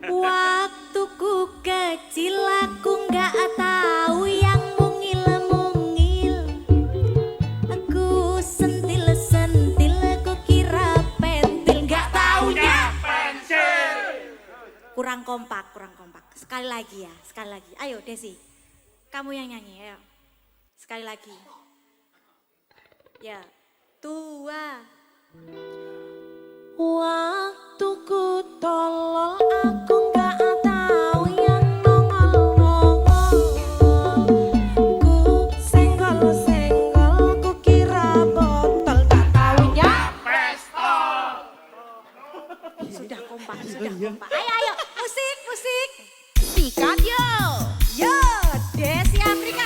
Waktu ku kecil aku nggak tahu yang mungil-mungil. Aku sentil-sentil aku kira pentil, nggak taunya pensil. Kurang kompak, kurang kompak. Sekali lagi ya, sekali lagi. Ayo Desi, kamu yang nyanyi, ayo. Sekali lagi. Ya, tua. Waktu ku tolol aku nggak tahu yang nongol-nongol. Ku senggol-senggol ku kira botol, nggak taunya pistol. Sudah kompak, sudah kompak. Ayo ayo, musik musik. Sikat yo. Yo, Desi Afrika.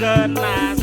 Kena